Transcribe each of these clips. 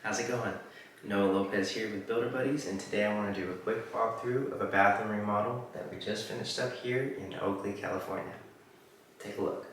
How's it going? Noah Lopez here with Builder Buddies, and today I want to do a quick walkthrough of a bathroom remodel that we just finished up here in Oakley, California. Take a look.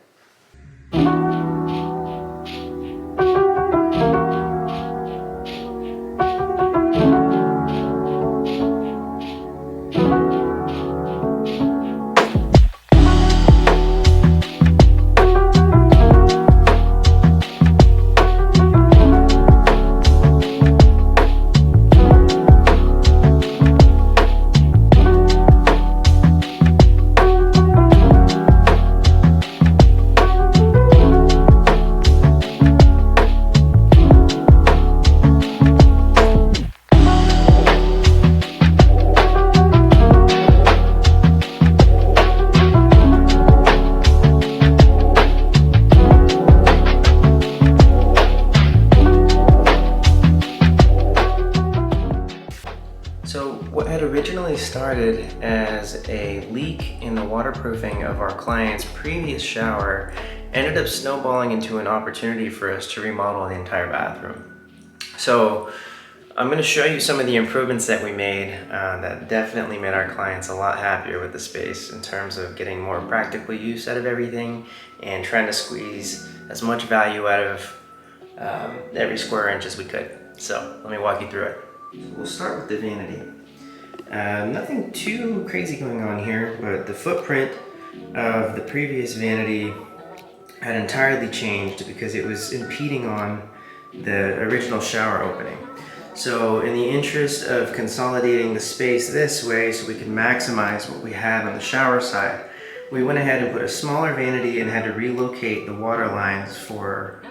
So what had originally started as a leak in the waterproofing of our client's previous shower ended up snowballing into an opportunity for us to remodel the entire bathroom. So I'm going to show you some of the improvements that we made that definitely made our clients a lot happier with the space in terms of getting more practical use out of everything and trying to squeeze as much value out of every square inch as we could. So let me walk you through it. We'll start with the vanity. Nothing too crazy going on here, but the footprint of the previous vanity had entirely changed because it was impeding on the original shower opening. So in the interest of consolidating the space this way so we could maximize what we had on the shower side, we went ahead and put a smaller vanity and had to relocate the water lines for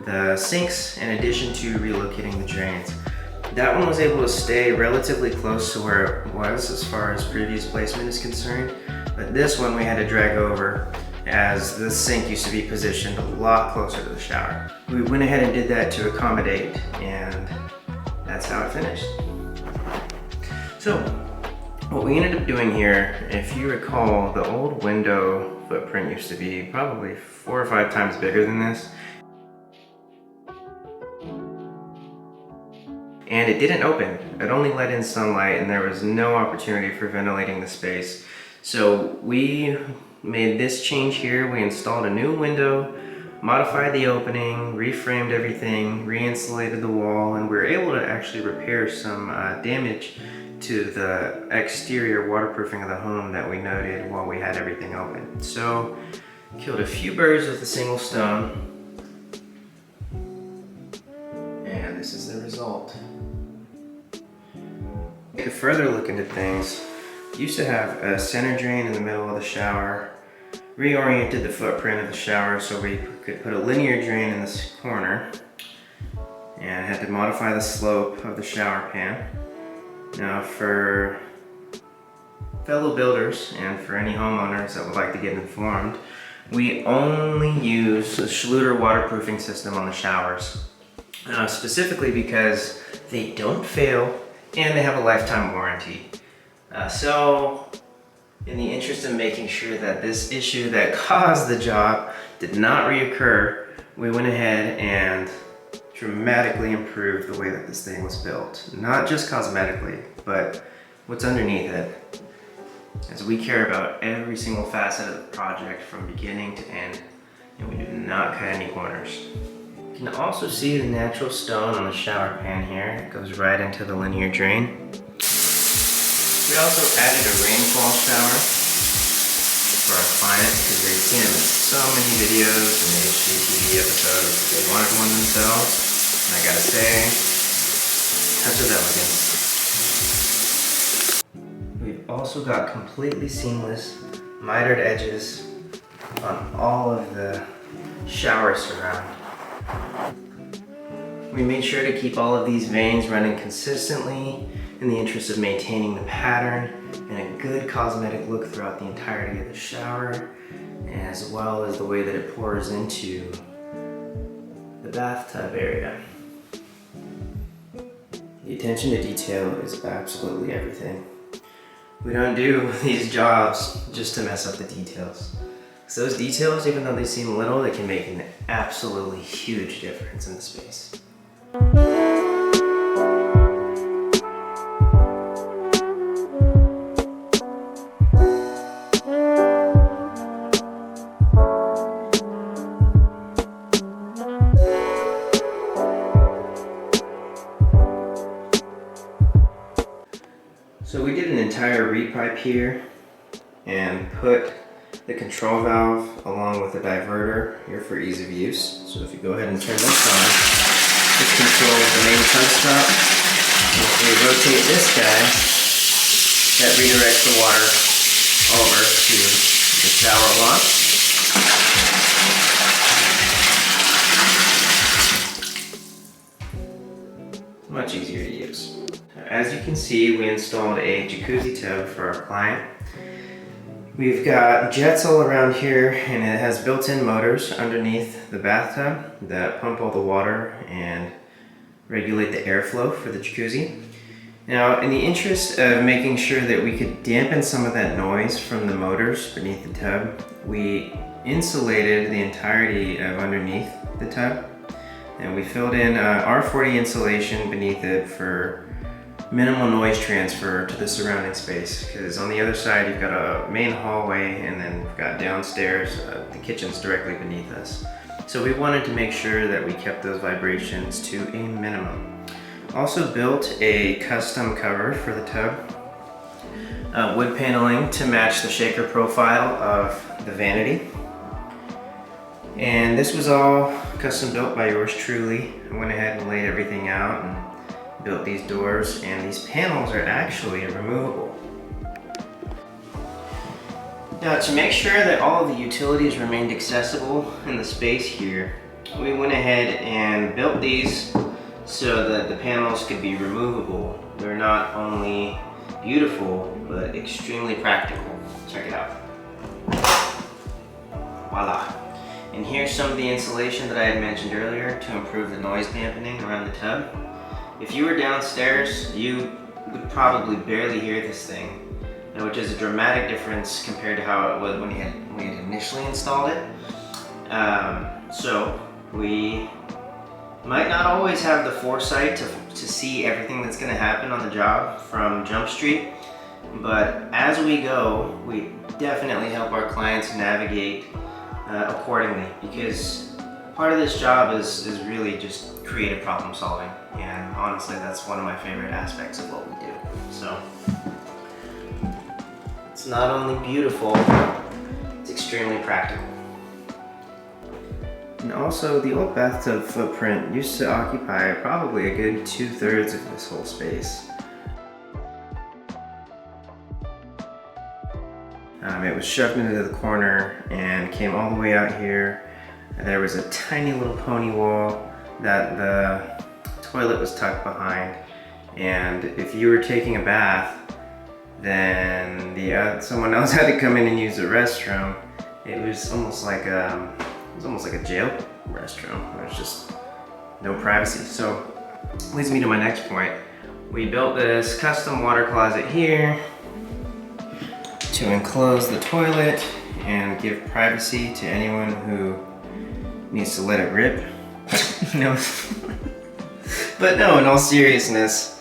the sinks in addition to relocating the drains. That one was able to stay relatively close to where it was as far as previous placement is concerned, but this one we had to drag over as the sink used to be positioned a lot closer to the shower. We went ahead and did that to accommodate, and that's how it finished. So what we ended up doing here, if you recall, the old window footprint used to be probably 4 or 5 times bigger than this. And it didn't open. It only let in sunlight and there was no opportunity for ventilating the space. So we made this change here. We installed a new window, modified the opening, reframed everything, re-insulated the wall, and we were able to actually repair some damage to the exterior waterproofing of the home that we noted while we had everything open. So killed a few birds with a single stone. And this is the result. Take a further look into things. Used to have a center drain in the middle of the shower, reoriented the footprint of the shower so we could put a linear drain in this corner, and had to modify the slope of the shower pan. Now for fellow builders and for any homeowners that would like to get informed, we only use the Schluter waterproofing system on the showers, specifically because they don't fail and they have a lifetime warranty. So in the interest of making sure that this issue that caused the job did not reoccur, we went ahead and dramatically improved the way that this thing was built. Not just cosmetically, but what's underneath it. As we care about every single facet of the project from beginning to end, and we do not cut any corners. You can also see the natural stone on the shower pan here. It goes right into the linear drain. We also added a rainfall shower for our clients because they've seen them in so many videos and HGTV episodes. They wanted one themselves, and I gotta say, touch of elegance. We've also got completely seamless mitered edges on all of the shower surround. We made sure to keep all of these vanes running consistently in the interest of maintaining the pattern and a good cosmetic look throughout the entirety of the shower, as well as the way that it pours into the bathtub area. The attention to detail is absolutely everything. We don't do these jobs just to mess up the details. So those details, even though they seem little, they can make an absolutely huge difference in the space. So we did an entire repipe here and put the control valve along with the diverter here for ease of use. So if you go ahead and turn this on, this controls the main tub stop. If we rotate this guy, that redirects the water over to the shower launch. Much easier to use. As you can see, we installed a jacuzzi tub for our client. We've got jets all around here, and it has built-in motors underneath the bathtub that pump all the water and regulate the airflow for the jacuzzi. Now, in the interest of making sure that we could dampen some of that noise from the motors beneath the tub, we insulated the entirety of underneath the tub, and we filled in R40 insulation beneath it for minimal noise transfer to the surrounding space, because on the other side you've got a main hallway, and then we've got downstairs, the kitchen's directly beneath us. So we wanted to make sure that we kept those vibrations to a minimum. Also built a custom cover for the tub, wood paneling to match the shaker profile of the vanity. And this was all custom built by yours truly. I went ahead and laid everything out and built these doors, and these panels are actually removable. Now, to make sure that all of the utilities remained accessible in the space here, we went ahead and built these so that the panels could be removable. They're not only beautiful, but extremely practical. Check it out. Voila. And here's some of the insulation that I had mentioned earlier to improve the noise dampening around the tub. If you were downstairs, you would probably barely hear this thing, which is a dramatic difference compared to how it was when we had initially installed it. So we might not always have the foresight to see everything that's going to happen on the job from Jump Street, but as we go, we definitely help our clients navigate accordingly, because part of this job is really just creative problem solving, and honestly that's one of my favorite aspects of what we do. So it's not only beautiful, it's extremely practical. And also, the old bathtub footprint used to occupy probably a good 2/3 of this whole space. It was shoved into the corner and came all the way out here. There was a tiny little pony wall that the toilet was tucked behind, and if you were taking a bath, then someone else had to come in and use the restroom. It was almost like a jail restroom. There's just no privacy. So leads me to my next point. We built this custom water closet here to enclose the toilet and give privacy to anyone who needs to let it rip. No. But no, in all seriousness,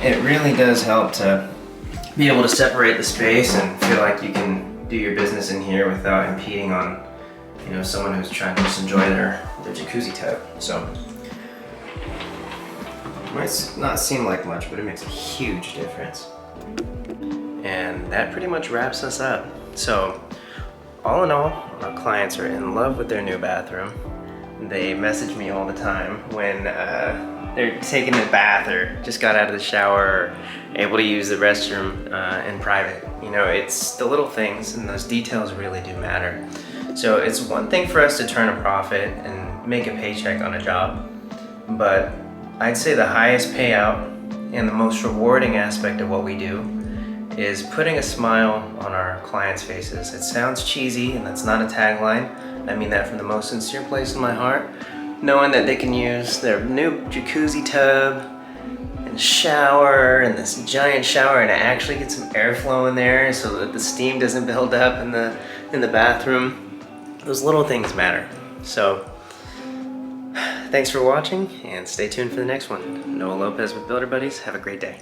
it really does help to be able to separate the space and feel like you can do your business in here without impeding on someone who's trying to just enjoy their jacuzzi tub. So it might not seem like much, but it makes a huge difference. And that pretty much wraps us up. So all in all, our clients are in love with their new bathroom. They message me all the time when they're taking a bath or just got out of the shower or able to use the restroom in private. It's the little things, and those details really do matter. So it's one thing for us to turn a profit and make a paycheck on a job, but I'd say the highest payout and the most rewarding aspect of what we do is putting a smile on our clients' faces. It sounds cheesy, and that's not a tagline. I mean that from the most sincere place in my heart. Knowing that they can use their new jacuzzi tub and shower, and this giant shower, and actually get some airflow in there so that the steam doesn't build up in the bathroom. Those little things matter. So thanks for watching, and stay tuned for the next one. Noah Lopez with Builder Buddies. Have a great day.